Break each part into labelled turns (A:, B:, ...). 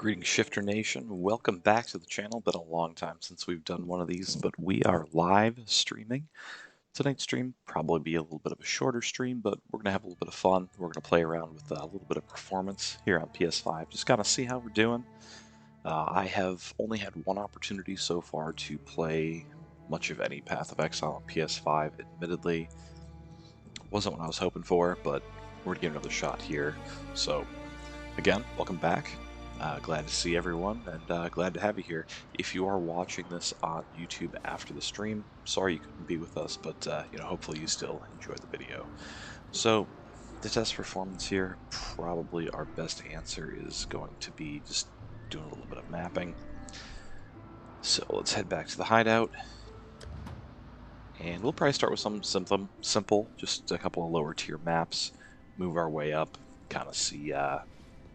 A: Greetings, Shifter Nation. Welcome back to the channel. Been a long time since we've done one of these, but we are live streaming. Tonight's stream probably be a little bit of a shorter stream, but we're going to have a little bit of fun. We're going to play around with a little bit of performance here on PS5, just kind of see how we're doing. I have only had one opportunity so far to play much of any Path of Exile on PS5. Admittedly, wasn't what I was hoping for, but we're going to give it another shot here. So, again, welcome back. Glad to see everyone, and glad to have you here. If you are watching this on YouTube after the stream, sorry you couldn't be with us, but hopefully you still enjoyed the video. So, the test performance here, probably our best answer is going to be just doing a little bit of mapping. So let's head back to the hideout, and we'll probably start with something simple, just a couple of lower tier maps, move our way up, kind of see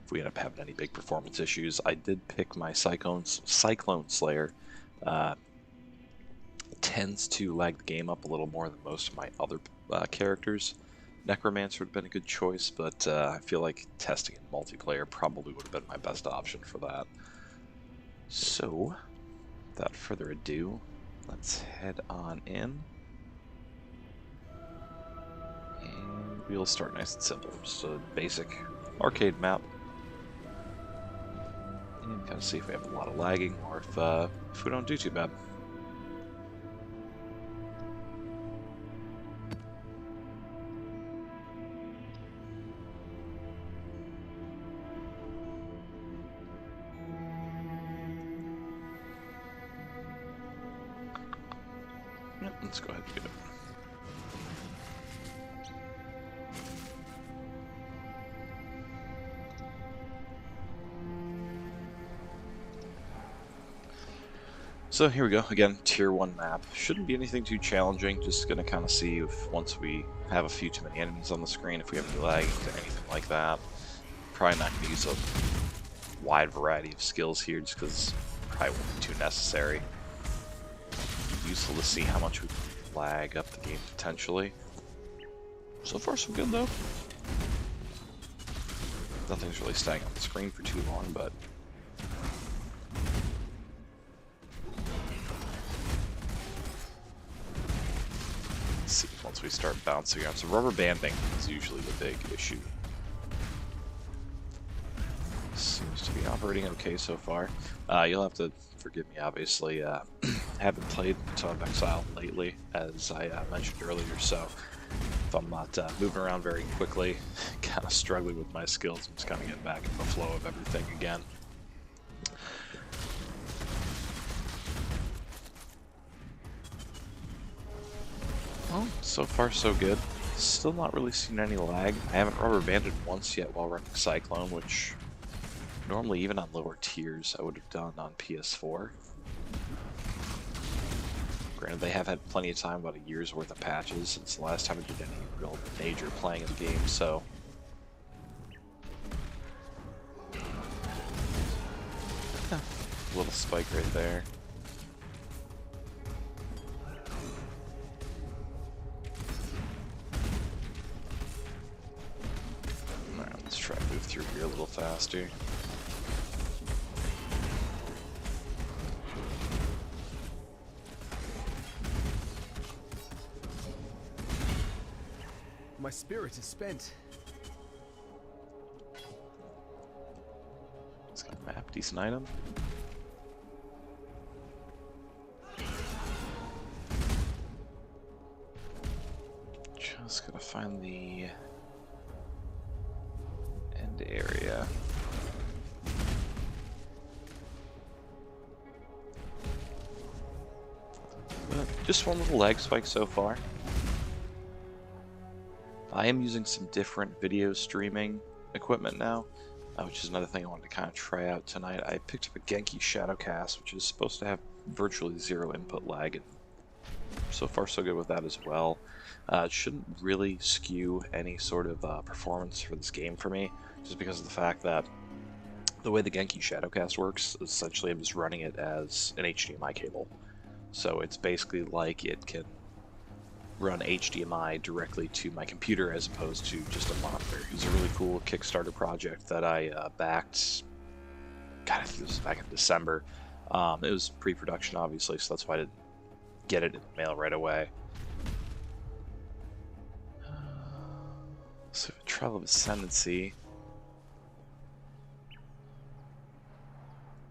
A: if we end up having any big performance issues. I did pick my Cyclone Slayer. Tends to lag the game up a little more than most of my other characters. Necromancer would have been a good choice, but I feel like testing in multiplayer probably would have been my best option for that. So, without further ado, let's head on in. And we'll start nice and simple. Just a basic arcade map. And kind of see if we have a lot of lagging or if we don't do too bad. Yep, let's go ahead and get it. So here we go, again, tier 1 map. Shouldn't be anything too challenging, just gonna kind of see if once we have a few too many enemies on the screen, if we have any lagging or anything like that. Probably not gonna use a wide variety of skills here, just because probably won't be too necessary. Useful to see how much we can lag up the game potentially. So far so good though. Nothing's really staying on the screen for too long, but see once we start bouncing around. So rubber banding is usually the big issue. Seems to be operating okay so far. You'll have to forgive me, obviously. Haven't played Path of Exile lately, as I mentioned earlier, so if I'm not moving around very quickly, kind of struggling with my skills, I'm just kind of getting back in the flow of everything again. Well, so far so good. Still not really seen any lag. I haven't rubber banded once yet while running Cyclone, which normally even on lower tiers I would have done on PS4. Granted, they have had plenty of time, about a year's worth of patches since the last time I did any real major playing of the game, so little spike right there. Alright, let's try to move through here a little faster.
B: My spirit is spent.
A: It's got a map, decent item. Just gotta find the end area. But just one little lag spike so far. I am using some different video streaming equipment now, which is another thing I wanted to kind of try out tonight. I picked up a Genki Shadowcast, which is supposed to have virtually zero input lag, and so far so good with that as well. It shouldn't really skew any sort of performance for this game for me, just because of the fact that the way the Genki Shadowcast works, essentially I'm just running it as an HDMI cable. So it's basically like it can run HDMI directly to my computer as opposed to just a monitor. It's a really cool Kickstarter project that I backed God, I think this was back in December. It was pre-production, obviously, so that's why I didn't get it in the mail right away. So, Trial of Ascendancy.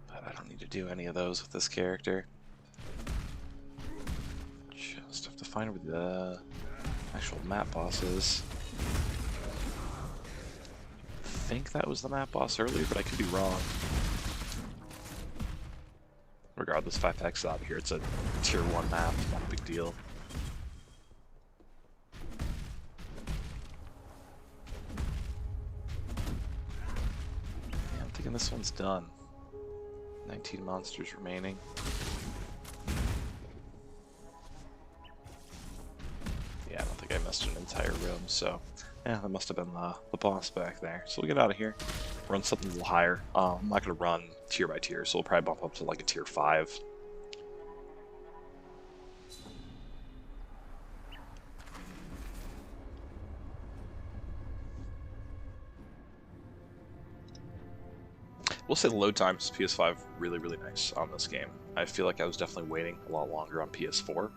A: But I don't need to do any of those with this character. Just have to find where the actual map boss is. I think that was the map boss earlier, but I could be wrong. Regardless, 5X out here. It's a tier 1 map, not a big deal. Yeah, I'm thinking this one's done. 19 monsters remaining. Yeah, I don't think I missed an entire room, so yeah, that must have been the boss back there. So we'll get out of here, run something a little higher. I'm not going to run tier by tier, so we'll probably bump up to like a tier 5. We'll say the load times PS5 really nice on this game. I feel like I was definitely waiting a lot longer on PS4.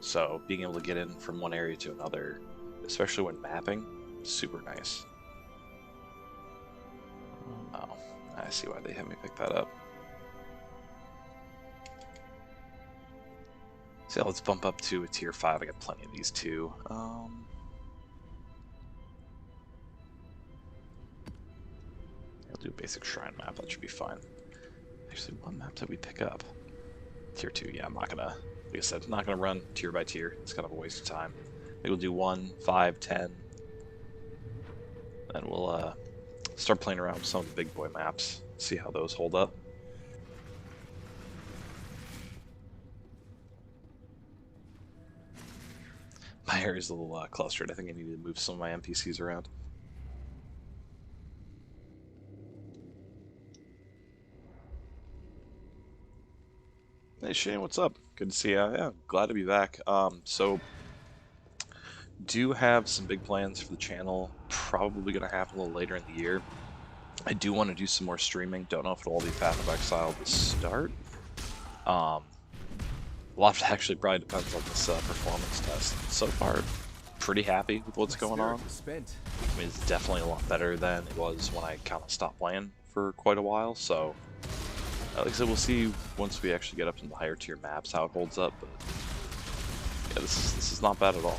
A: So being able to get in from one area to another, especially when mapping, super nice. Oh, I see why they had me pick that up. So yeah, let's bump up to a tier 5. I got plenty of these too. I'll do a basic shrine map, that should be fine. Actually, what map did we pick up? Tier 2, yeah, I'm not gonna, like I said, not gonna run tier by tier. It's kind of a waste of time. Maybe we'll do 1, 5, 10. Then we'll start playing around with some of the big boy maps, see how those hold up. My area's a little clustered. I think I need to move some of my NPCs around. Hey Shane, what's up? Good to see you. Yeah, glad to be back. So do have some big plans for the channel. Probably gonna happen a little later in the year. I do want to do some more streaming. Don't know if it'll all be Path of Exile to start. A lot of it actually probably depends on this performance test. So far, pretty happy with what's going on. I mean, it's definitely a lot better than it was when I kind of stopped playing for quite a while. So, like I said, we'll see once we actually get up into the higher tier maps how it holds up. But yeah, this is not bad at all.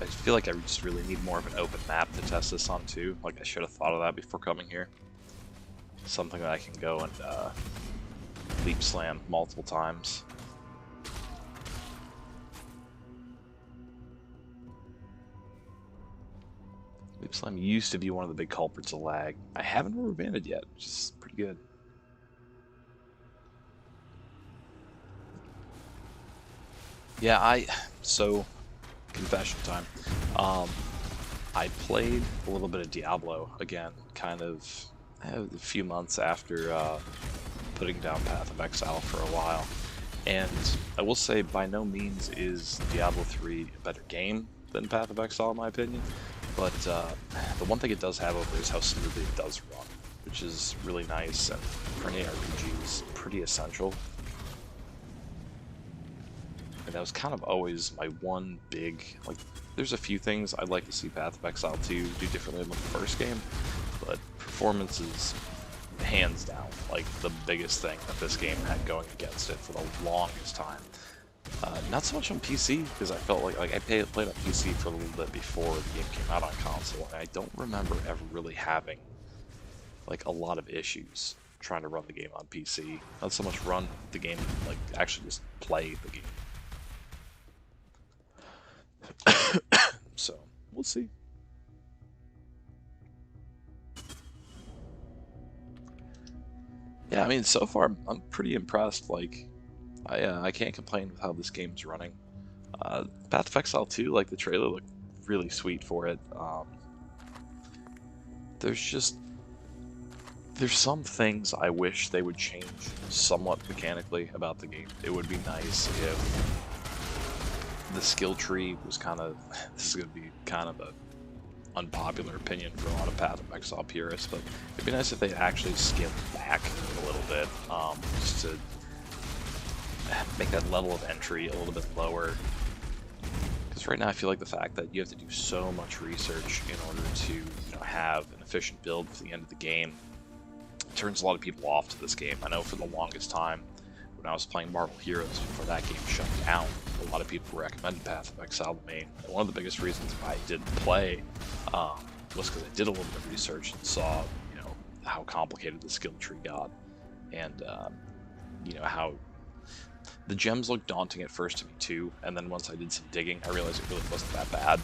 A: I feel like I just really need more of an open map to test this on too. Like I should have thought of that before coming here. Something that I can go and leap slam multiple times. Leap slam used to be one of the big culprits of lag. I haven't rubber banded yet, which is pretty good. Yeah, so confession time. I played a little bit of Diablo again, kind of a few months after putting down Path of Exile for a while. And I will say, by no means is Diablo 3 a better game than Path of Exile, in my opinion. But the one thing it does have over is how smoothly it does run, which is really nice, and for an ARPG is pretty essential. And that was kind of always my one big, like, there's a few things I'd like to see Path of Exile 2 do differently than the first game, but performance is hands down like the biggest thing that this game had going against it for the longest time. Not so much on PC, because I felt like I played on PC for a little bit before the game came out on console, and I don't remember ever really having like a lot of issues trying to run the game on PC. Not so much run the game, like actually just play the game. So, we'll see. Yeah, I mean, so far I'm pretty impressed. Like, I can't complain with how this game's running. Path of Exile 2, like the trailer looked really sweet for it. There's some things I wish they would change somewhat mechanically about the game. It would be nice if the skill tree was kind of, this is going to be kind of a unpopular opinion for a lot of Path of Exile purists, but it'd be nice if they actually scaled back a little bit, just to make that level of entry a little bit lower. Because right now I feel like the fact that you have to do so much research in order to have an efficient build for the end of the game turns a lot of people off to this game. I know for the longest time when I was playing Marvel Heroes before that game shut down, a lot of people recommended Path of Exile the main. And one of the biggest reasons why I didn't play was because I did a little bit of research and saw how complicated the skill tree got, and how the gems looked daunting at first to me too, and then once I did some digging I realized it really wasn't that bad.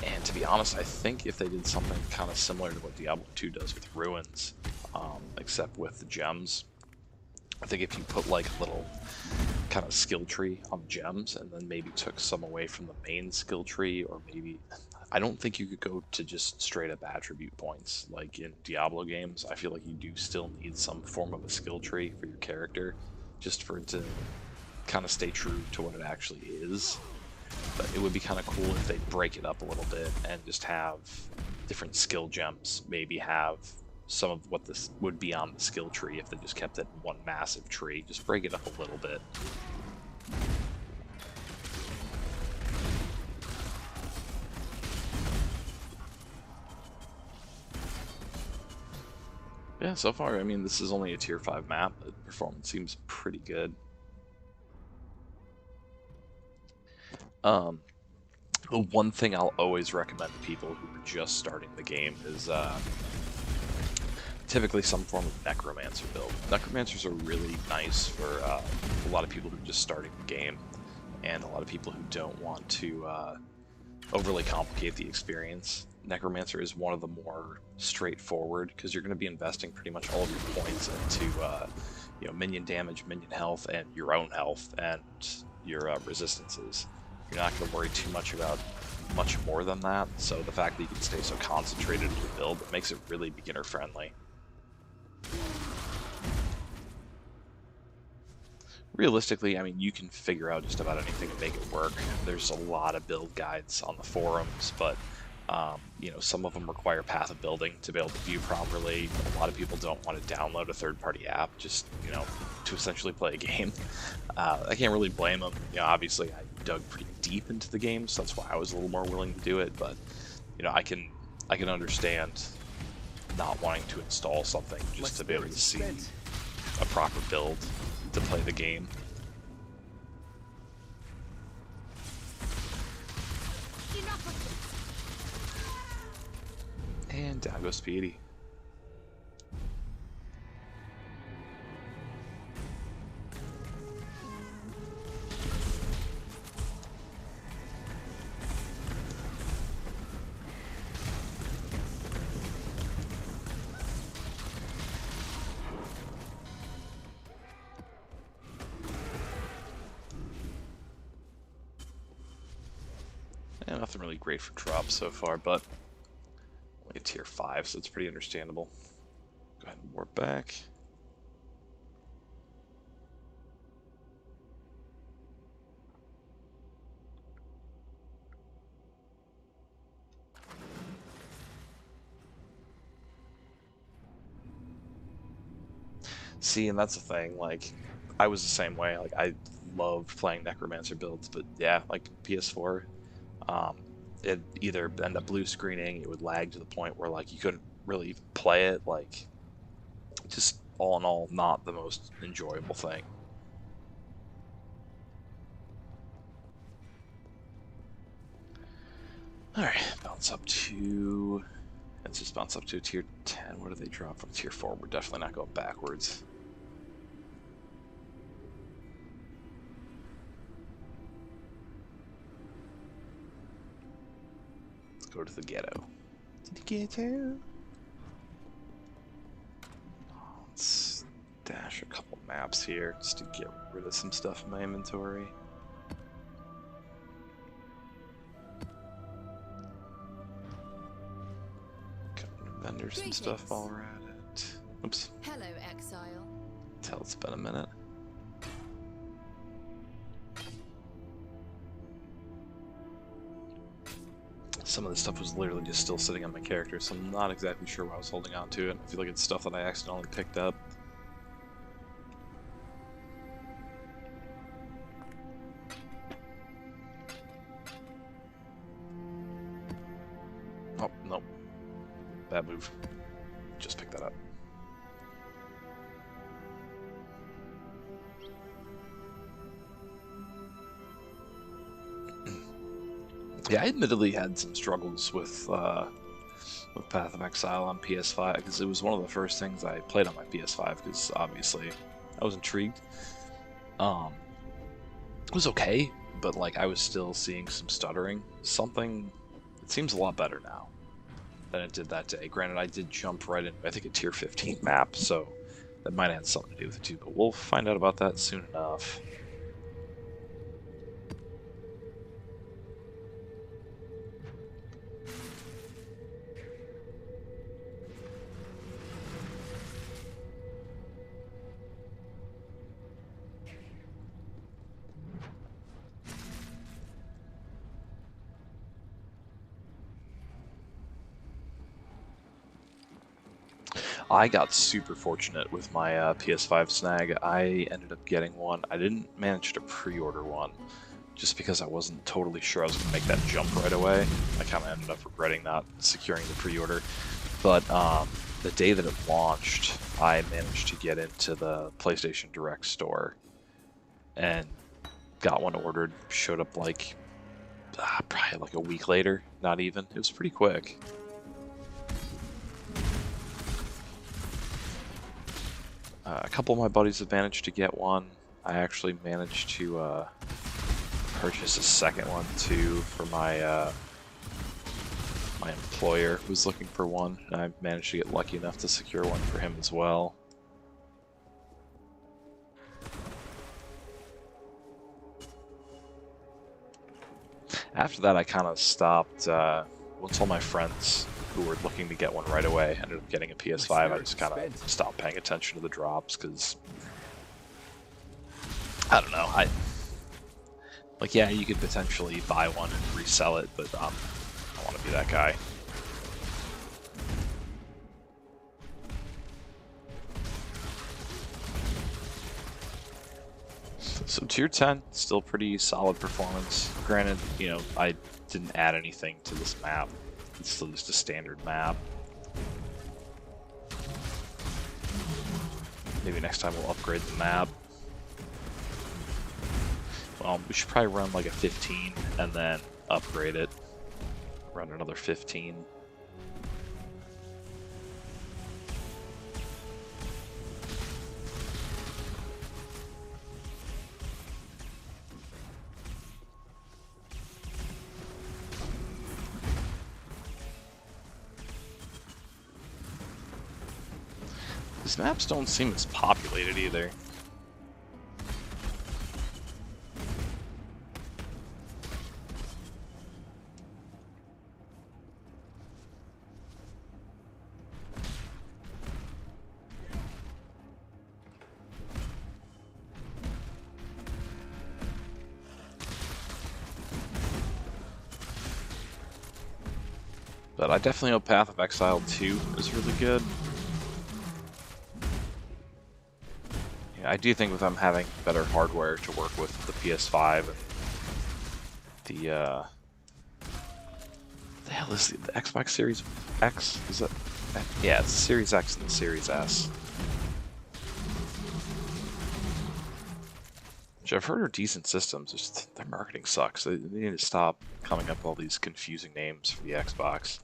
A: And to be honest, I think if they did something kind of similar to what Diablo 2 does with Ruins, except with the gems, I think if you put like a little kind of skill tree on gems and then maybe took some away from the main skill tree, or maybe, I don't think you could go to just straight up attribute points like in Diablo games. I feel like you do still need some form of a skill tree for your character, just for it to kind of stay true to what it actually is. But it would be kind of cool if they break it up a little bit and just have different skill gems, maybe have some of what this would be on the skill tree if they just kept it in one massive tree. Just break it up a little bit. Yeah, so far, I mean, this is only a tier 5 map, but performance seems pretty good. The one thing I'll always recommend to people who are just starting the game is typically some form of Necromancer build. Necromancers are really nice for a lot of people who are just starting the game, and a lot of people who don't want to overly complicate the experience. Necromancer is one of the more straightforward, because you're going to be investing pretty much all of your points into minion damage, minion health, and your own health, and your resistances. You're not going to worry too much about much more than that, so the fact that you can stay so concentrated in your build, it makes it really beginner friendly. Realistically, I mean, you can figure out just about anything to make it work. There's a lot of build guides on the forums, but some of them require path of building to be able to view properly. A lot of people don't want to download a third-party app just, to essentially play a game. I can't really blame them. Obviously I dug pretty deep into the game, so that's why I was a little more willing to do it, but, I can understand not wanting to install something just to be able to see a proper build to play the game. And down goes Speedy. And nothing really great for drops so far, but only a tier 5, so it's pretty understandable. Go ahead and warp back. See, and that's the thing, like, I was the same way. Like, I loved playing Necromancer builds, but yeah, like PS4, it either ended up blue screening, it would lag to the point where like you couldn't really even play it. Like, just all in all, not the most enjoyable thing. Alright, bounce up to... Let's just bounce up to a tier 10. What do they drop from tier 4? We're definitely not going backwards. Let's go to the ghetto. To the ghetto. Let's dash a couple maps here just to get rid of some stuff in my inventory. vendor some stuff while we're at it. Oops.
C: Hello, Exile.
A: Tell it's been a minute. Some of this stuff was literally just still sitting on my character, so I'm not exactly sure why I was holding on to it. I feel like it's stuff that I accidentally picked up. Oh, nope. Bad move. Just pick that up. Yeah, I admittedly had some struggles with Path of Exile on PS5 because it was one of the first things I played on my PS5 because obviously I was intrigued. It was okay, but like I was still seeing some stuttering. It seems a lot better now than it did that day. Granted, I did jump right in, I think, a tier 15 map, so that might have something to do with it too, but we'll find out about that soon enough. I got super fortunate with my PS5 snag. I ended up getting one. I didn't manage to pre-order one just because I wasn't totally sure I was going to make that jump right away. I kind of ended up regretting not securing the pre-order. But the day that it launched, I managed to get into the PlayStation Direct store and got one ordered. Showed up like probably like a week later, not even. It was pretty quick. A couple of my buddies have managed to get one. I actually managed to purchase a second one too for my my employer who was looking for one, and I managed to get lucky enough to secure one for him as well. After that, I kind of stopped. Once all my friends who were looking to get one right away ended up getting a PS5, I just kind of stopped paying attention to the drops because I don't know. Like, yeah, you could potentially buy one and resell it, but I don't want to be that guy. So tier 10, still pretty solid performance. Granted, you know, I didn't add anything to this map. It's still just a standard map. Maybe next time we'll upgrade the map. Well, we should probably run like a 15 and then upgrade it. Run another 15. These maps don't seem as populated either. But I definitely know Path of Exile 2 is really good. I do think with them having better hardware to work with the PS5 and the hell is the Xbox Series X? Is it? Yeah, it's the Series X and the Series S. Which I've heard are decent systems, just their marketing sucks. They need to stop coming up with all these confusing names for the Xbox.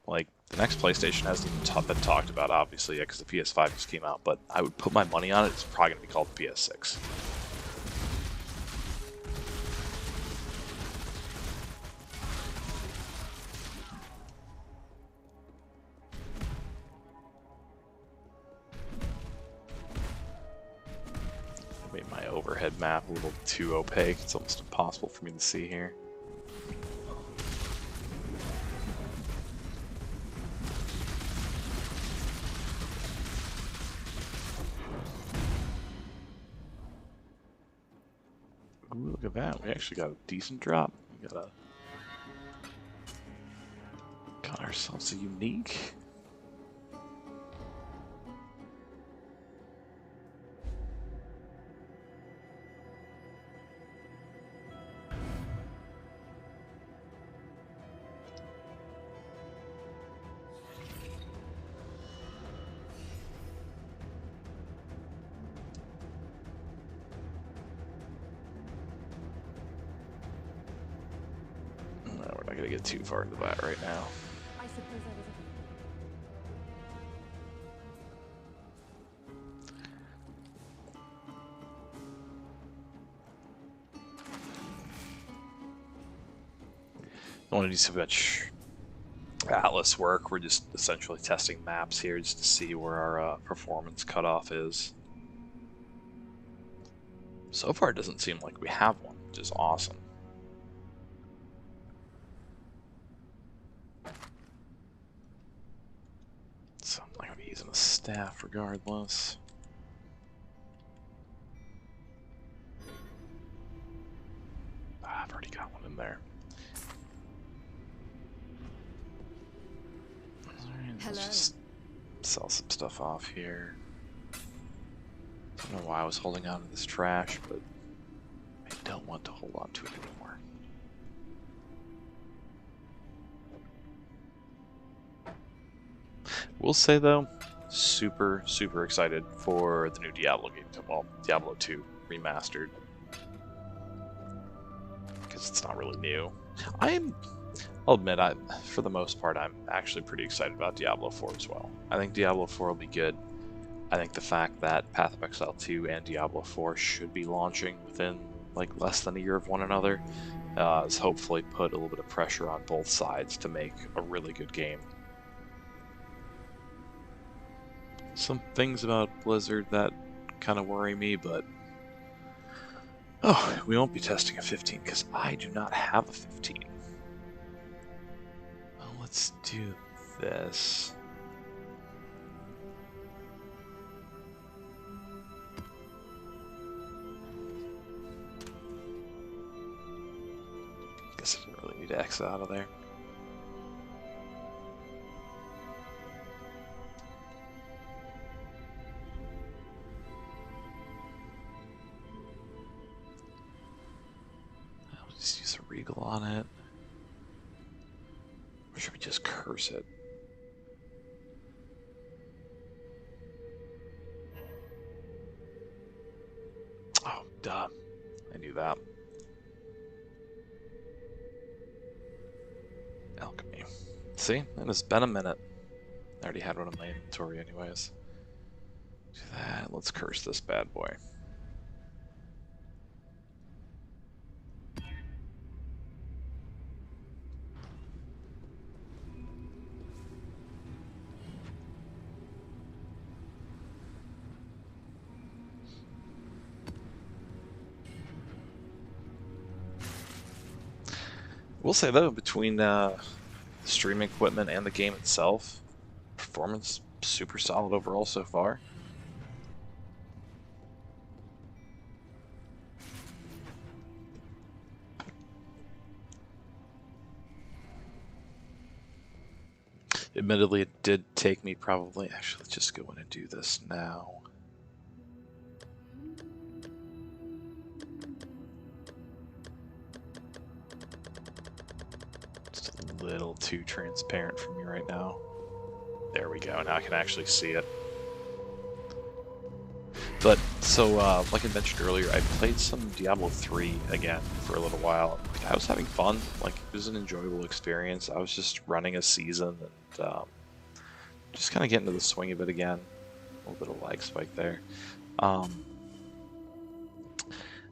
A: Like, the next PlayStation hasn't even been talked about, obviously, yet, because the PS5 just came out, but I would put my money on it, it's probably going to be called the PS6. Made my overhead map a little too opaque, it's almost impossible for me to see here. look at that. We actually got a decent drop. We got ourselves a unique. We're not gonna get too far into that right now.
C: I suppose I was
A: I don't want to do so much Atlas work. We're just essentially testing maps here just to see where our performance cutoff is. So far, it doesn't seem like we have one, which is awesome. So I'm not going to be using a staff regardless. I've already got one in there. Alright, let's just sell some stuff off here. I don't know why I was holding on to this trash, but I don't want to hold on to it anymore. We'll say though, super excited for the new Diablo game. Well, Diablo 2 remastered. Because it's not really new. I'll admit, for the most part, I'm actually pretty excited about Diablo 4 as well. I think Diablo 4 will be good. I think the fact that Path of Exile 2 and Diablo 4 should be launching within like less than a year of one another has hopefully put a little bit of pressure on both sides to make a really good game. Some things about Blizzard that kind of worry me, but oh, we won't be testing a 15 because I do not have a 15. Well, let's do this. Guess I didn't really need to exit out of there. I'll just use a Regal on it. Or should we just curse it? Oh, duh. I knew that. Alchemy. See? It has been a minute. I already had one in my inventory anyways. Do that. Let's curse this bad boy. We'll say though, between the streaming equipment and the game itself, performance super solid overall so far. Admittedly, it did take me probably... Actually, let's just go in and do this now. Just a little too transparent for me right now. There we go. Now I can actually see it. But, so, like I mentioned earlier, I played some Diablo 3 again for a little while. I was having fun. Like, it was an enjoyable experience. I was just running a season and just kind of getting into the swing of it again. A little bit of lag spike there. I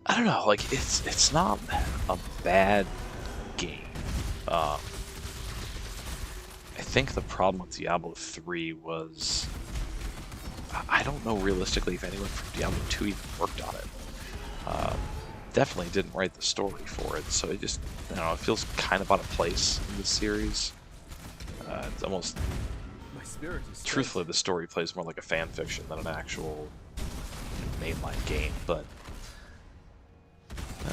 A: don't know, like, it's not a bad game. I think the problem with Diablo 3 was... I don't know realistically if anyone from Diablo 2 even worked on it. Definitely didn't write the story for it, so it just, I don't know, it feels kind of out of place in this series. It's almost...
B: My spirit is
A: Truthfully, the story plays more like a fan fiction than an actual mainline game, but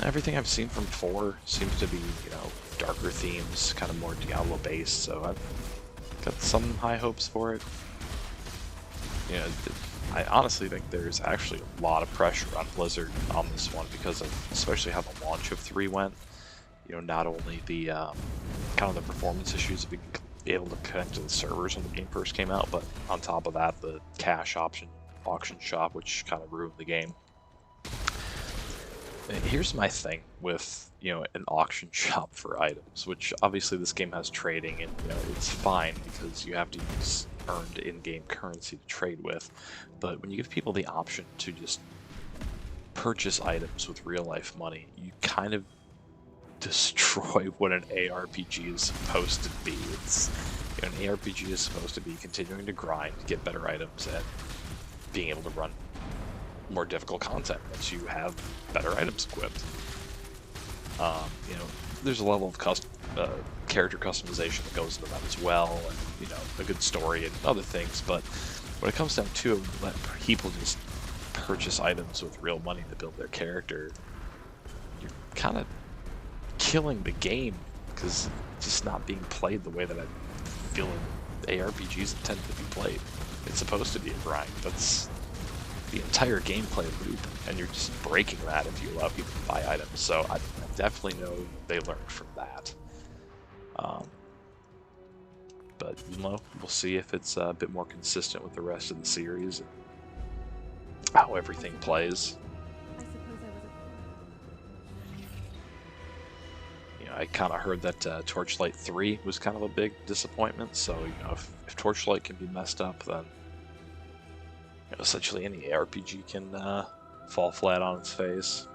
A: Everything I've seen from 4 seems to be, you know, darker themes, kind of more Diablo based, so I've got some high hopes for it. You know, I honestly think there's actually a lot of pressure on Blizzard on this one because of especially how the launch of 3 went. You know, not only the kind of the performance issues of being able to connect to the servers when the game first came out, but on top of that, the cash auction shop, which kind of ruined the game. Here's my thing with, you know, an auction shop for items, which obviously this game has trading, and you know it's fine because you have to use earned in-game currency to trade with. But when you give people the option to just purchase items with real-life money, you kind of destroy what an ARPG is supposed to be. It's, you know, an ARPG is supposed to be continuing to grind, get better items, and being able to run more difficult content once you have better items equipped. You know, there's a level of character customization that goes into that as well, and you know, a good story and other things. But when it comes down to it, let people just purchase items with real money to build their character, you're kind of killing the game because it's just not being played the way that I feel ARPGs intend to be played. It's supposed to be a grind. That's the entire gameplay loop, and you're just breaking that if you allow people to buy items. So I definitely know they learned from that. But you know, we'll see if it's a bit more consistent with the rest of the series and how everything plays. You know, I kind of heard that Torchlight 3 was kind of a big disappointment. So you know, if Torchlight can be messed up, then essentially any ARPG can fall flat on its face.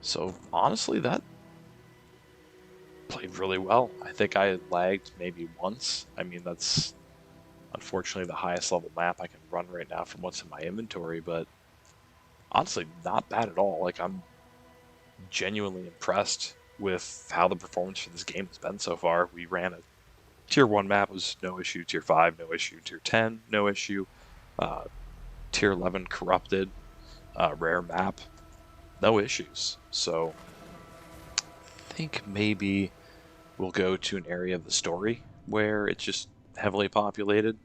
A: So honestly, that played really well. I think I had lagged maybe once. I mean, that's unfortunately the highest level map I can run right now from what's in my inventory, but honestly, not bad at all. Like, I'm genuinely impressed with how the performance for this game has been so far. We ran a Tier 1 map, was no issue. Tier 5, no issue. Tier 10, no issue. Tier 11, corrupted. Rare map, no issues. So I think maybe we'll go to an area of the story where it's just heavily populated.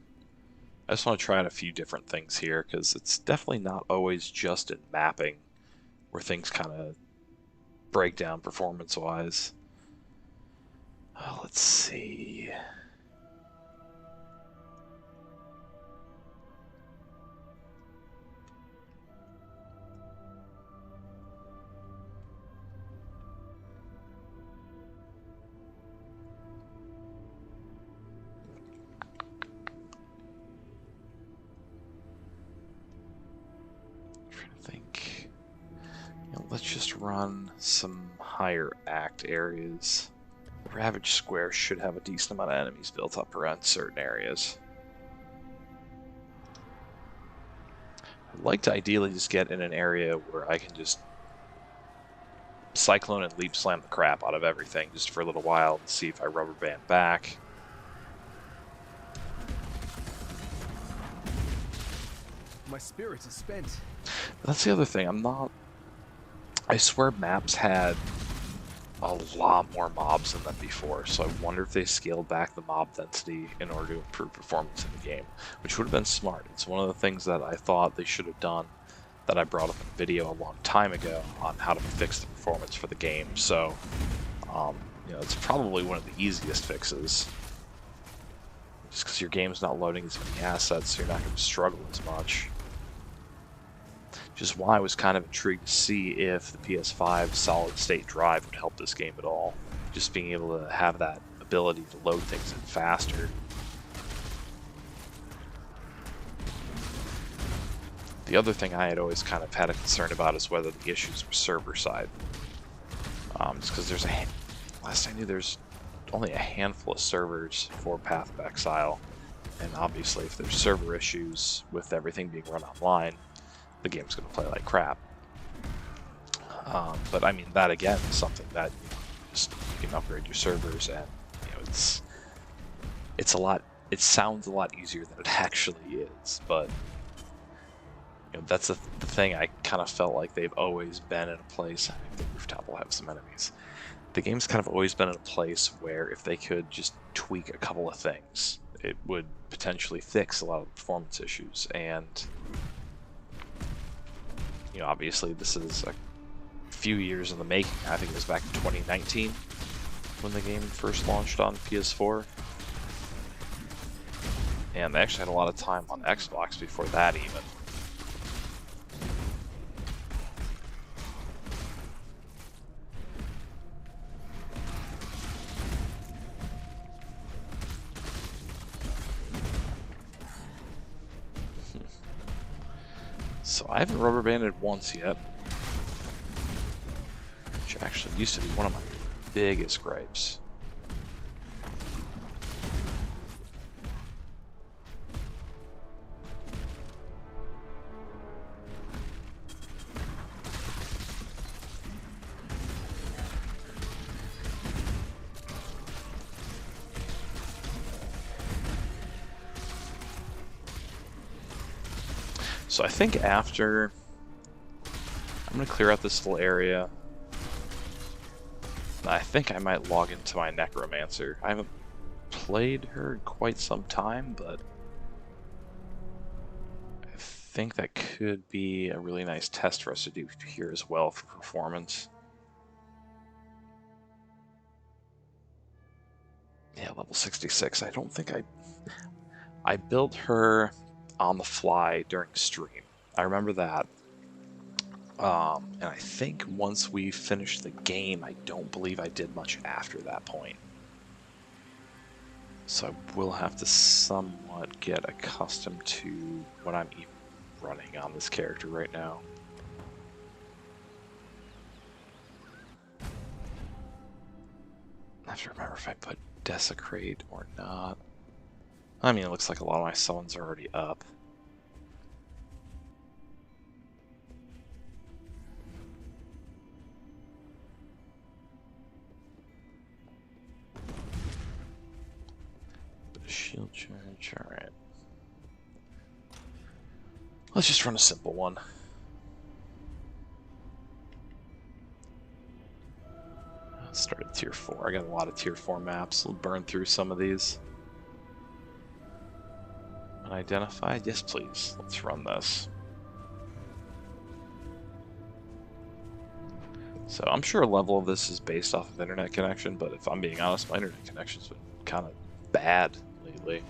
A: I just want to try out a few different things here because it's definitely not always just in mapping where things kind of break down performance-wise. Let's see. Let's just run some higher act areas. The Ravaged Square should have a decent amount of enemies built up around certain areas. I'd like to ideally just get in an area where I can just Cyclone and Leap Slam the crap out of everything just for a little while and see if I rubber band back.
B: My spirit is spent.
A: That's the other thing. I swear maps had a lot more mobs in them before, so I wonder if they scaled back the mob density in order to improve performance in the game, which would have been smart. It's one of the things that I thought they should have done that I brought up in a video a long time ago on how to fix the performance for the game. So, you know, it's probably one of the easiest fixes. Just because your game's not loading as many assets, so you're not going to struggle as much. Which is why I was kind of intrigued to see if the PS5 solid-state drive would help this game at all. Just being able to have that ability to load things in faster. The other thing I had always kind of had a concern about is whether the issues were server-side. Just because last I knew there's only a handful of servers for Path of Exile, and obviously if there's server issues with everything being run online, the game's going to play like crap. But I mean, that again is something that you can upgrade your servers, and you know, it's a lot. It sounds a lot easier than it actually is. But You know, that's the thing. I kind of felt like they've always been in a place. I think the rooftop will have some enemies. The game's kind of always been in a place where if they could just tweak a couple of things, it would potentially fix a lot of the performance issues. And you know, obviously this is a few years in the making. I think it was back in 2019 when the game first launched on PS4. And they actually had a lot of time on Xbox before that even. So I haven't rubber banded once yet, which actually used to be one of my biggest gripes. So I think after, I'm going to clear out this little area. I think I might log into my Necromancer. I haven't played her in quite some time, but I think that could be a really nice test for us to do here as well for performance. Yeah, level 66. I don't think I built her on the fly during stream. I remember that. And I think once we finished the game, I don't believe I did much after that point. So I will have to somewhat get accustomed to what I'm even running on this character right now. I have to remember if I put Desecrate or not. I mean, it looks like a lot of my summons are already up. Shield charge, alright. Let's just run a simple one. Start at tier 4. I got a lot of tier 4 maps. We'll burn through some of these. Unidentified? Yes, please. Let's run this. So I'm sure a level of this is based off of internet connection, but if I'm being honest, my internet connection's been kind of bad lately.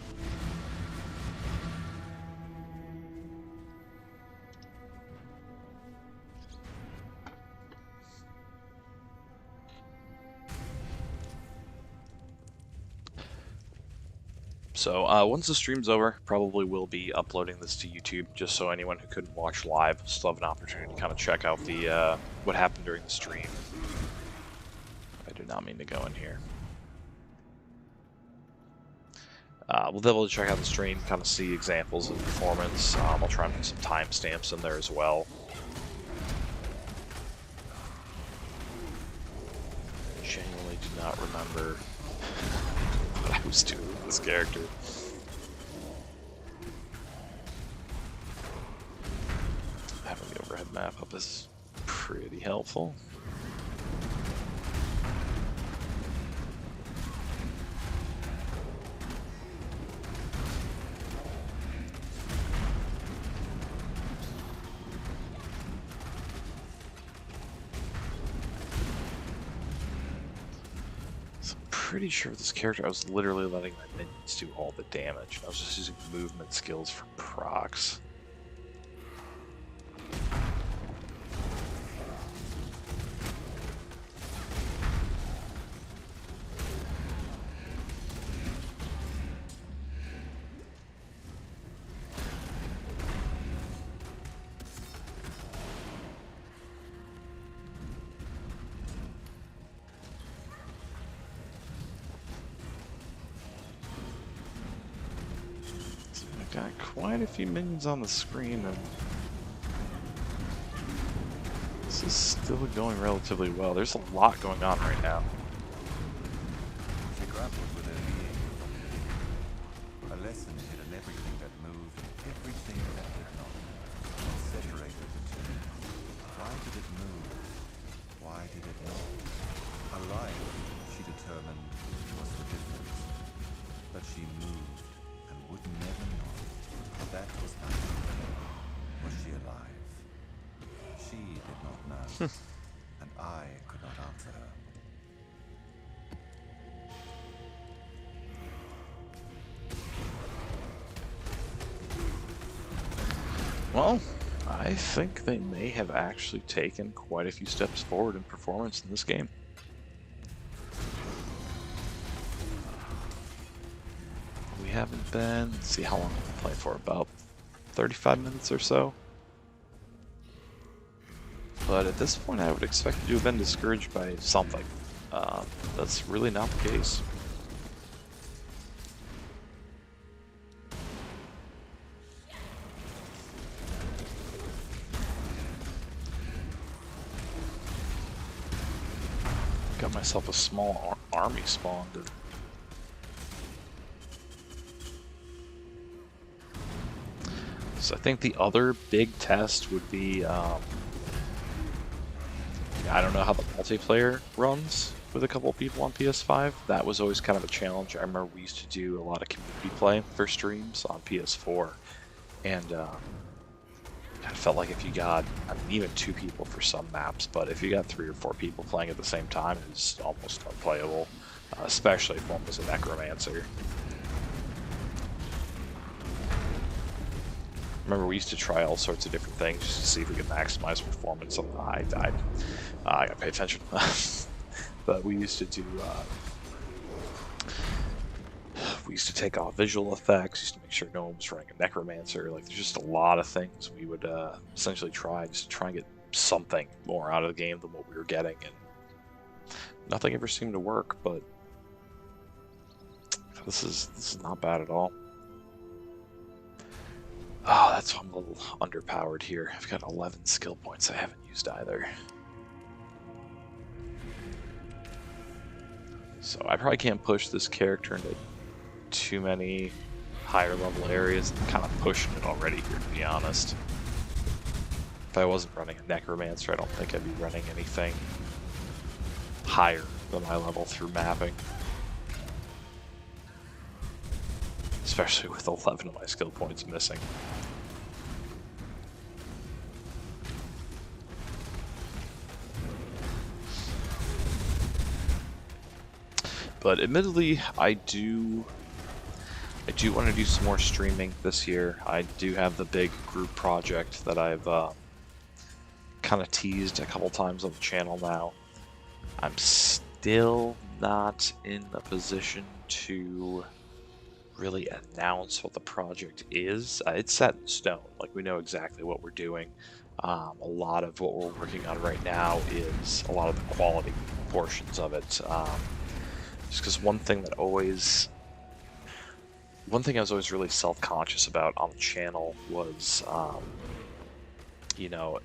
A: So once the stream's over, probably will be uploading this to YouTube, just so anyone who couldn't watch live still have an opportunity to kind of check out the what happened during the stream. I do not mean to go in here. We'll be able to check out the stream, kind of see examples of performance. I'll try and put some timestamps in there as well. Genuinely do not remember what I was doing with this character. Having the overhead map up is pretty helpful. Pretty sure with this character I was literally letting my minions do all the damage. I was just using movement skills for procs. Got quite a few minions on the screen, and this is still going relatively well. There's a lot going on right now.
C: She grappled with her being. A lesson hidden everything that moved, everything that did not. separated the two. Why did it move? Why did it not? Alive, she determined, was the difference. But she moved and would never know. That was unknown. Was she alive? She did not know, and I could not answer her.
A: Well, I think they may have actually taken quite a few steps forward in performance in this game. We haven't been, let's see how long we've been playing for, about 35 minutes or so. But at this point I would expect you to have been discouraged by something. That's really not the case. Got myself a small army spawned. So I think the other big test would be, I don't know how the multiplayer runs with a couple of people on PS5. That was always kind of a challenge. I remember we used to do a lot of community play for streams on PS4, and I felt like if you got, I mean, even 2 people for some maps, but if you got 3 or 4 people playing at the same time, it was almost unplayable, especially if one was a Necromancer. Remember, we used to try all sorts of different things just to see if we could maximize performance. I died. I gotta pay attention. But we used to do, we used to take off visual effects, used to make sure no one was running a Necromancer. Like, there's just a lot of things we would essentially try just to try and get something more out of the game than what we were getting, and nothing ever seemed to work. But this is not bad at all. Oh, that's why I'm a little underpowered here. I've got 11 skill points I haven't used either. So I probably can't push this character into too many higher level areas. I'm kind of pushing it already here, to be honest. If I wasn't running a Necromancer, I don't think I'd be running anything higher than my level through mapping. Especially with 11 of my skill points missing. But admittedly, I do want to do some more streaming this year. I do have the big group project that I've kind of teased a couple times on the channel now. I'm still not in a position to really announce what the project is. It's set in stone. Like, we know exactly what we're doing. A lot of what we're working on right now is a lot of the quality portions of it. Just because one thing I was always really self-conscious about on the channel was, you know,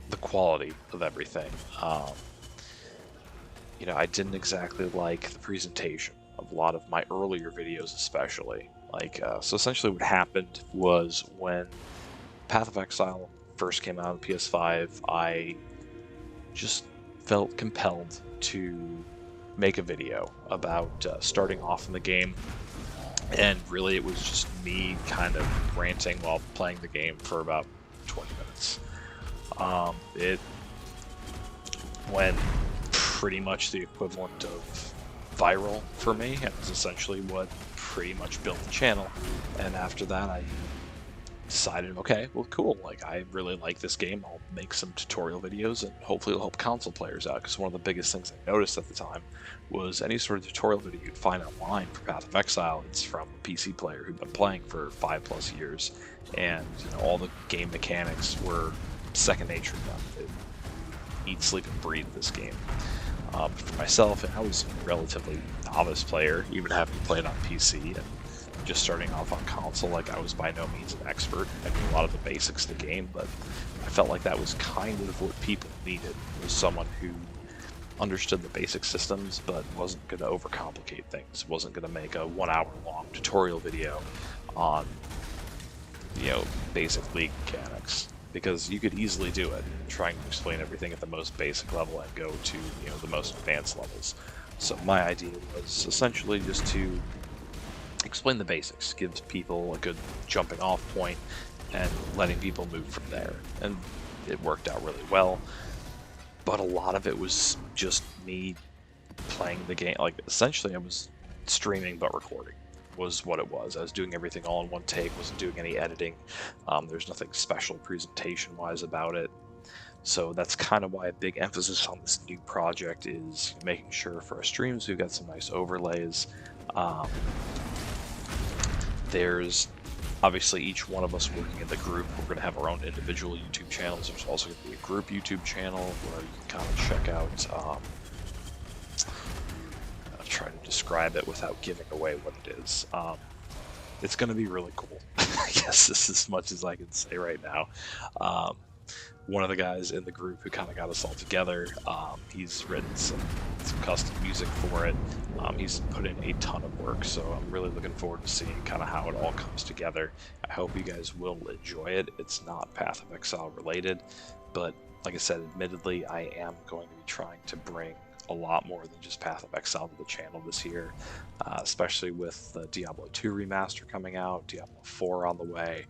A: the quality of everything. You know, I didn't exactly like the presentation of a lot of my earlier videos, especially. Like, so essentially what happened was when Path of Exile first came out on PS5, I just felt compelled to make a video about starting off in the game, and really it was just me kind of ranting while playing the game for about 20 minutes. It went pretty much the equivalent of viral for me, and was essentially what pretty much built the channel. And after that I decided, okay, well, cool, like, I really like this game, I'll make some tutorial videos and hopefully it'll help console players out, because one of the biggest things I noticed at the time was any sort of tutorial video you'd find online for Path of Exile, it's from a PC player who'd been playing for 5+ years, and you know, all the game mechanics were second nature to them. They eat, sleep, and breathe this game. For myself, I was a relatively novice player, even having played on PC, and just starting off on console. Like, I was by no means an expert. I knew a lot of the basics of the game, but I felt like that was kind of what people needed, was someone who understood the basic systems, but wasn't going to overcomplicate things, wasn't going to make a 1-hour-long tutorial video on, you know, basic League mechanics. because you could easily do it, trying to explain everything at the most basic level and go to, you know, the most advanced levels. So my idea was essentially just to explain the basics, gives people a good jumping off point, and letting people move from there. And it worked out really well. But a lot of it was just me playing the game. Like, essentially I was streaming but recording was what it was. I was doing everything all in one take, wasn't doing any editing. There's nothing special presentation wise about it. So that's kind of why a big emphasis on this new project is making sure for our streams we've got some nice overlays. There's obviously each one of us working in the group, we're going to have our own individual YouTube channels. There's also going to be a group YouTube channel where you can kind of check out, I'll try to describe it without giving away what it is. It's going to be really cool. I guess this is as much as I can say right now. One of the guys in the group who kind of got us all together, he's written some custom music for it. He's put in a ton of work, so I'm really looking forward to seeing kind of how it all comes together. I hope you guys will enjoy it. It's not Path of Exile related, but like I said, admittedly, I am going to be trying to bring a lot more than just Path of Exile to the channel this year, especially with the Diablo 2 remaster coming out, Diablo 4 on the way.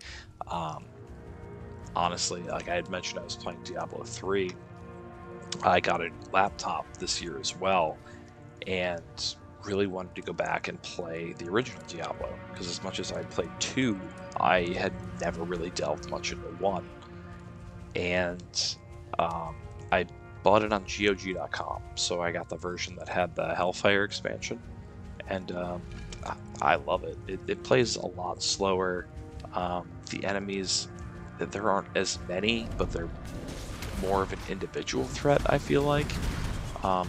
A: Honestly, like I had mentioned, I was playing Diablo 3. I got a laptop this year as well, and really wanted to go back and play the original Diablo, because as much as I played 2, I had never really delved much into 1. And I bought it on GOG.com, so I got the version that had the Hellfire expansion, and I love it. It plays a lot slower. The enemies, there aren't as many, but they're more of an individual threat, I feel like.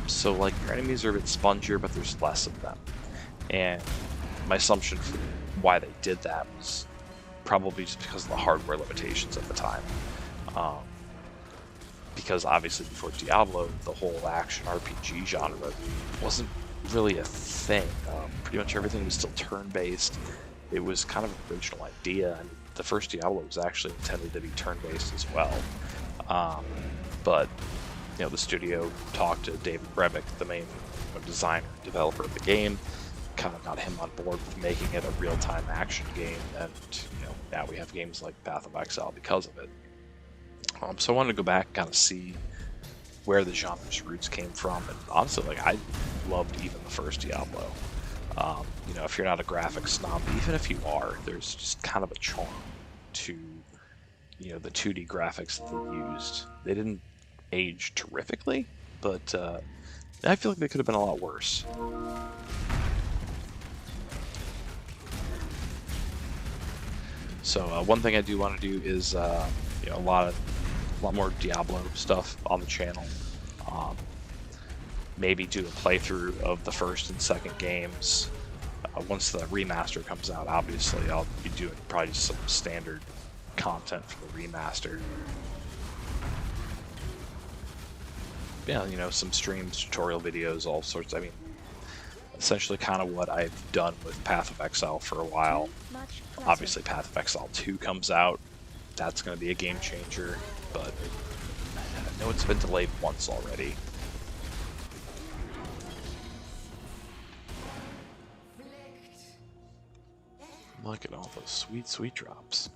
A: So like your enemies are a bit spongier, but there's less of them. And my assumption for why they did that was probably just because of the hardware limitations at the time. Because obviously before Diablo, the whole action RPG genre wasn't really a thing. Pretty much everything was still turn-based. It was kind of an original idea, and the first Diablo was actually intended to be turn-based as well. But you know, the studio talked to David Brevik, the main designer, developer of the game, kind of got him on board with making it a real-time action game, and you know, now we have games like Path of Exile because of it. So I wanted to go back and kind of see where the genre's roots came from, and honestly, like I loved even the first Diablo. You know, if you're not a graphics snob, even if you are, there's just kind of a charm to, you know, the 2D graphics that they used. They didn't age terrifically, but I feel like they could have been a lot worse. So one thing I do want to do is you know, a lot more Diablo stuff on the channel. Maybe do a playthrough of the first and second games. Once the remaster comes out, obviously I'll be doing probably just some standard content for the remaster. Yeah, you know, some streams, tutorial videos, all sorts. I mean, essentially kind of what I've done with Path of Exile for a while. Obviously Path of Exile 2 comes out. That's going to be a game changer, but I know it's been delayed once already. Look at all those sweet, sweet drops.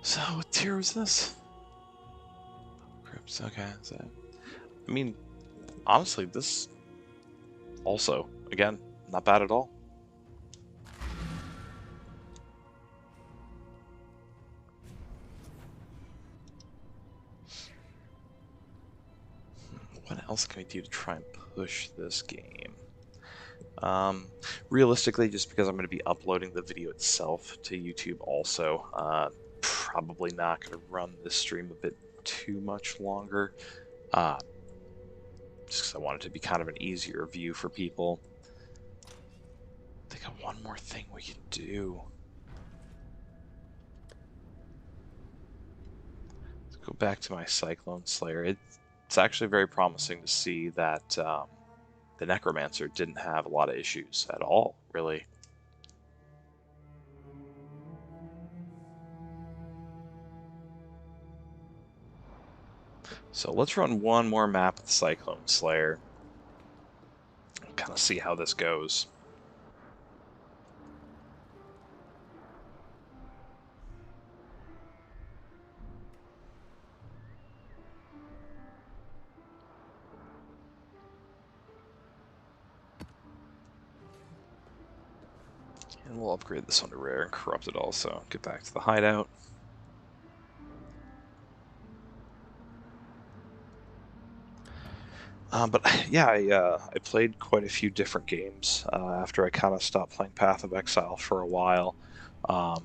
A: So, what tier is this? Crypts, okay. So, I mean, honestly, this also, again, not bad at all. What else can we do to try and push this game? Realistically, just because I'm going to be uploading the video itself to YouTube also, probably not going to run this stream a bit too much longer. Just because I want it to be kind of an easier view for people. I think of one more thing we can do. Let's go back to my Cyclone Slayer. It's actually very promising to see that the Necromancer didn't have a lot of issues at all, really. So let's run one more map of the Cyclone Slayer. Kind of see how this goes. And we'll upgrade this one to rare and corrupt it also. Get back to the hideout. But yeah, I played quite a few different games after I kind of stopped playing Path of Exile for a while. A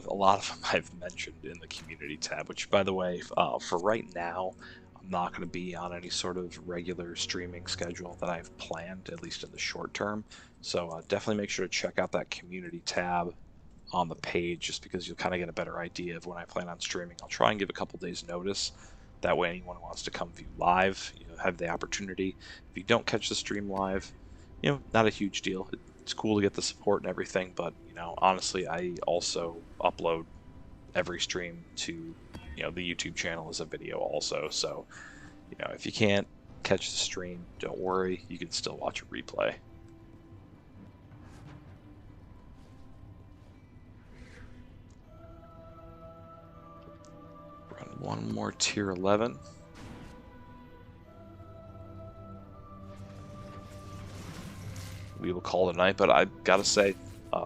A: lot of them I've mentioned in the community tab, which, by the way, for right now, I'm not going to be on any sort of regular streaming schedule that I've planned, at least in the short term. So definitely make sure to check out that community tab on the page, just because you'll kind of get a better idea of when I plan on streaming. I'll try and give a couple days notice. That way anyone who wants to come view live, have the opportunity. If you don't catch the stream live, not a huge deal. It's cool to get the support and everything, but, honestly, I also upload every stream to, the YouTube channel as a video also. So, if you can't catch the stream, don't worry. You can still watch a replay. Run one more tier 11. We will call it a night, but I gotta say,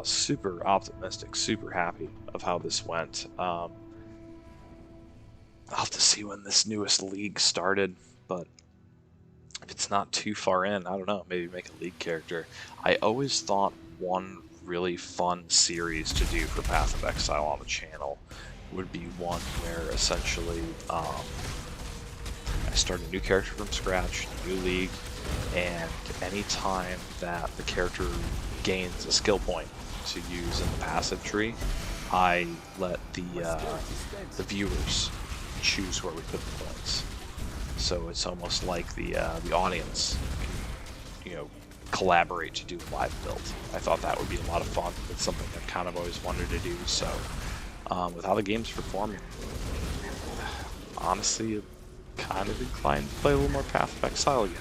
A: super optimistic, super happy of how this went. I'll have to see when this newest league started, but if it's not too far in, I don't know, maybe make a league character. I always thought one really fun series to do for Path of Exile on the channel would be one where essentially I start a new character from scratch, new league, and any time that the character gains a skill point to use in the passive tree, I let the viewers choose where we put the points. So it's almost like the audience can, collaborate to do a live build. I thought that would be a lot of fun. It's something I've kind of always wanted to do. So with how the game's performing, honestly, kind of inclined to play a little more Path of Exile again.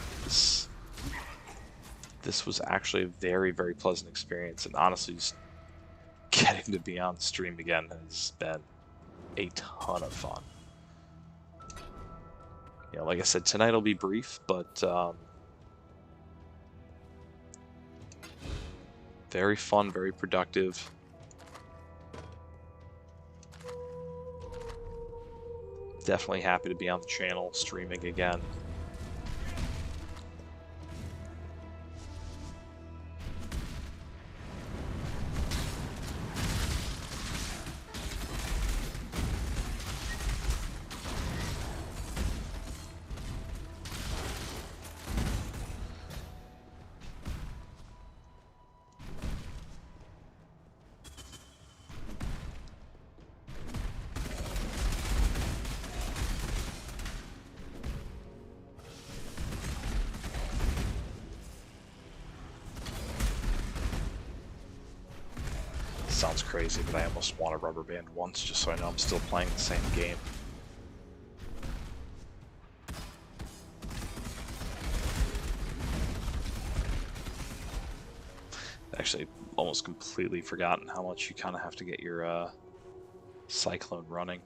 A: This was actually a very, very pleasant experience, and honestly, just getting to be on the stream again has been a ton of fun. Like I said, tonight will be brief, but very fun, very productive. Definitely happy to be on the channel, streaming again. Sounds crazy, but I almost want a rubber band once just so I know I'm still playing the same game. Actually, almost completely forgotten how much you kind of have to get your Cyclone running.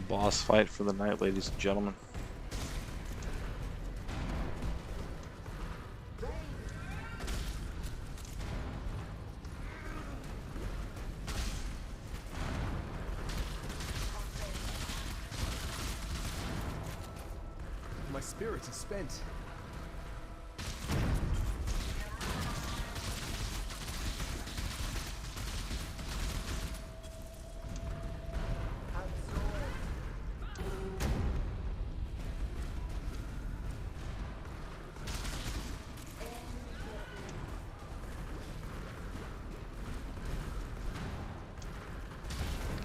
A: boss fight for the night, ladies and gentlemen.
B: My spirit is spent.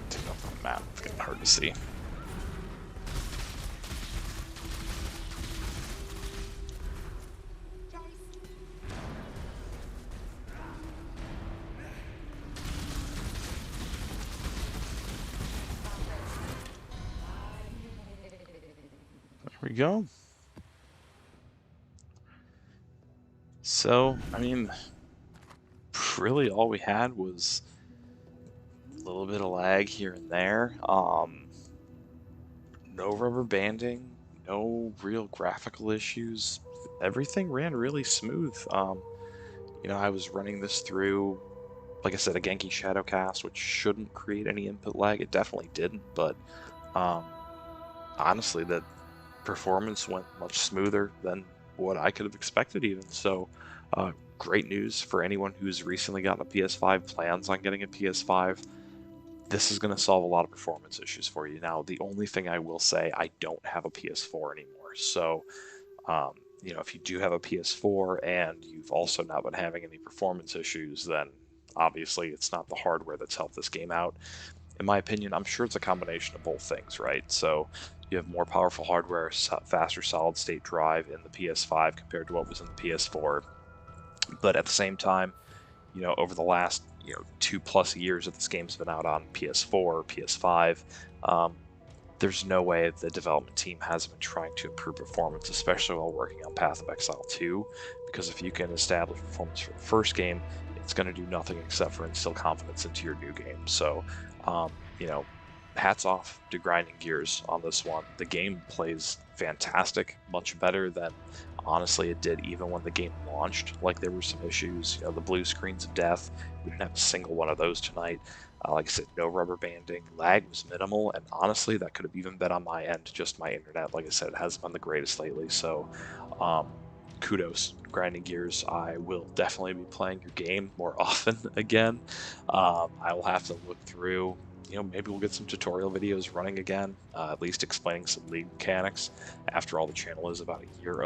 A: Take off the map. It's getting hard to see. There we go. So, I mean, really all we had was a little bit of lag here and there. No rubber banding, no real graphical issues. Everything ran really smooth. I was running this through, like I said, a Genki Shadowcast, which shouldn't create any input lag. It definitely didn't, but honestly, the performance went much smoother than what I could have expected even. So, great news for anyone who's recently gotten a PS5, plans on getting a PS5. This is going to solve a lot of performance issues for you. Now, the only thing I will say, I don't have a PS4 anymore. So, if you do have a PS4 and you've also not been having any performance issues, then obviously it's not the hardware that's helped this game out. In my opinion, I'm sure it's a combination of both things, right? So you have more powerful hardware, faster solid state drive in the PS5 compared to what was in the PS4. But at the same time, over the last 2+ years that this game's been out on PS4, PS5, there's no way the development team hasn't been trying to improve performance, especially while working on Path of Exile 2, because if you can establish performance for the first game, it's going to do nothing except for instill confidence into your new game. So, hats off to Grinding Gears on this one. The game plays fantastic, much better than, honestly, it did even when the game launched. Like, there were some issues, the blue screens of death, we didn't have a single one of those tonight. Like I said, no rubber banding, lag was minimal, and honestly, that could have even been on my end, just my internet. Like I said, it hasn't been the greatest lately, so kudos, Grinding Gears. I will definitely be playing your game more often again. I will have to look through, maybe we'll get some tutorial videos running again, at least explaining some League mechanics. After all, the channel is about a year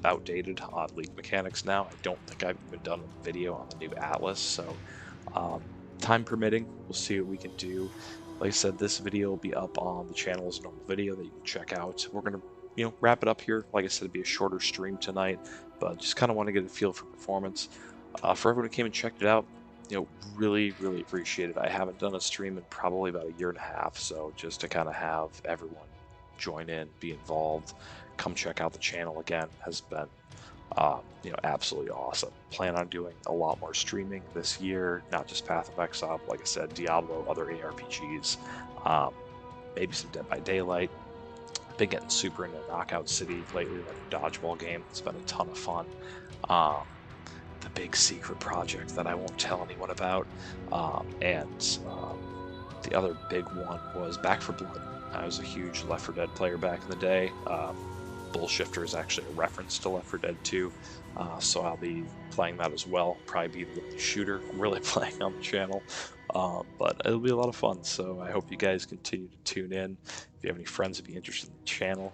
A: outdated on League mechanics now. I don't think I've even done a video on the new Atlas, so time permitting, we'll see what we can do. Like I said, this video will be up on the channel as a normal video that you can check out. We're going to wrap it up here. Like I said, it'd be a shorter stream tonight, but just kind of want to get a feel for performance. For everyone who came and checked it out, really, really appreciate it. I haven't done a stream in probably about a year and a half, so just to kind of have everyone join in, be involved, come check out the channel again has been absolutely awesome. Plan on doing a lot more streaming this year, not just Path of Exile, but like I said, Diablo, other ARPGs, maybe some Dead by Daylight. I've been getting super into Knockout City lately, like a dodgeball game. It's been a ton of fun. The big secret project that I won't tell anyone about, and the other big one was Back 4 Blood. I was a huge Left 4 Dead player back in the day. Bullshifter is actually a reference to Left 4 Dead 2, so I'll be playing that as well. Probably be the shooter I'm really playing on the channel, but it'll be a lot of fun. So I hope you guys continue to tune in. If you have any friends who'd be interested in the channel,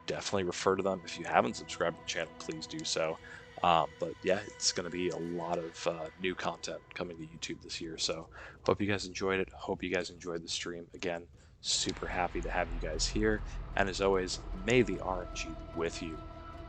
A: definitely refer to them. If you haven't subscribed to the channel, please do so. But yeah, it's going to be a lot of new content coming to YouTube this year. So hope you guys enjoyed it. Hope you guys enjoyed the stream. Again, super happy to have you guys here. And as always, may the RNG be with you.